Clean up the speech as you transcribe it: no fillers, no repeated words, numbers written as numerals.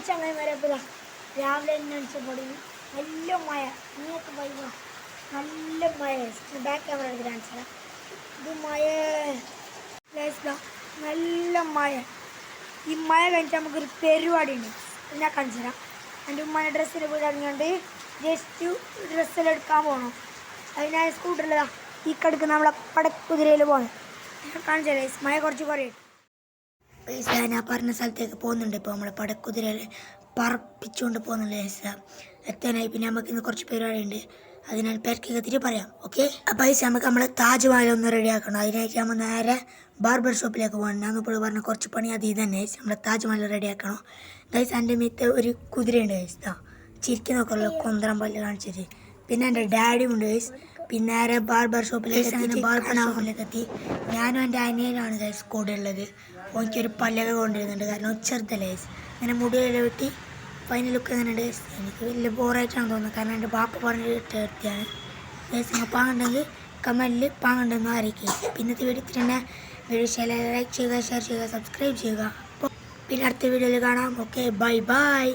ചങ്ങായിമാരപ്പോൾ രാവിലെ തന്നെ അടിച്ചപ്പൊടി നല്ല മഴ ഇങ്ങനെയൊക്കെ പോയി നല്ല മഴ ബാക്ക് ക്യാമറ എടുത്ത് കാണിച്ചാൽ ഇത് മഴ നല്ല മഴ ഈ മഴ കഴിഞ്ഞിട്ട് നമുക്കൊരു പരിപാടി ഉണ്ട് ഞാൻ കാണിച്ചു തരാം എൻ്റെ ഉമ്മയുടെ ഡ്രസ്സിൻ്റെ വീട് ഇറങ്ങിയോണ്ട് ജസ്റ്റ് ഡ്രസ്സെല്ലാം എടുക്കാൻ പോകണം അതിനായ സ്കൂട്ടറിലതാ ഈ കടുക്ക് നമ്മളെ പടക്കുതിരയിൽ പോകണം ഞാൻ കാണിച്ചു തരാം മഴ കുറച്ച് കുറയും പൈസ ഞാൻ പറഞ്ഞ സ്ഥലത്തേക്ക് പോകുന്നുണ്ട് ഇപ്പോൾ നമ്മളെ പടക്കുതിരയിൽ പറപ്പിച്ചുകൊണ്ട് പോകുന്നുണ്ട് പൈസ എത്താനായി പിന്നെ നമുക്ക് ഇന്ന് കുറച്ച് പരിപാടി ഉണ്ട് അത് ഞാൻ പേർക്ക് എത്തിയിട്ട് പറയാം ഓക്കെ പൈസ നമുക്ക് നമ്മളെ താജ്മഹൽ ഒന്ന് റെഡിയാക്കണം അതിനായിട്ട് നമ്മൾ നേരെ ബാർബർ ഷോപ്പിലേക്ക് പോകണം ഞാൻ ഇപ്പോൾ പറഞ്ഞ കുറച്ച് പണി അത് തന്നെ നമ്മളെ താജ്മഹൽ റെഡിയാക്കണം ഗൈസ് എൻ്റെ മീത്ത് ഒരു കുതിരയുണ്ട് ഗൈസ് ചിരിക്കി നോക്കാനുള്ള കൊന്തരം പല്ല് കാണിച്ചിട്ട് പിന്നെ എൻ്റെ ഡാഡിയും ഉണ്ട് ഗൈസ് പിന്നെ നേരെ ബാർബർ ഷോപ്പിലേക്ക് എത്തി ഞാനും എൻ്റെ അനിയനാണ് ഗൈസ് കൂടെ ഉള്ളത് എനിക്കൊരു പല്ലൊക്കെ കൊണ്ടുവരുന്നുണ്ട് കാരണം ചെറുതല്ലേ ഗൈസ് ഇങ്ങനെ മുടിയെല്ലാം വെട്ടി ഫൈനൽ ലുക്ക് എങ്ങനെയുണ്ട് എനിക്ക് വലിയ ബോറായിട്ടാണ് തോന്നുന്നത് കാരണം എൻ്റെ ബാപ്പ പറഞ്ഞിട്ട് എടുത്തിയാണ് ഗൈസ് നിങ്ങൾ പാങ്ങുണ്ടെങ്കിൽ കമൻറ്റിൽ പാങ്ങുണ്ടെന്ന് അറിയിക്കുക പിന്നത്തെ വീഡിയോ തന്നെ വീഡിയോ ലൈക്ക് ചെയ്യുക ഷെയർ ചെയ്യുക സബ്സ്ക്രൈബ് ചെയ്യുക അപ്പോൾ പിന്നെ അടുത്ത വീഡിയോയിൽ കാണാം ഓക്കെ ബൈ ബൈ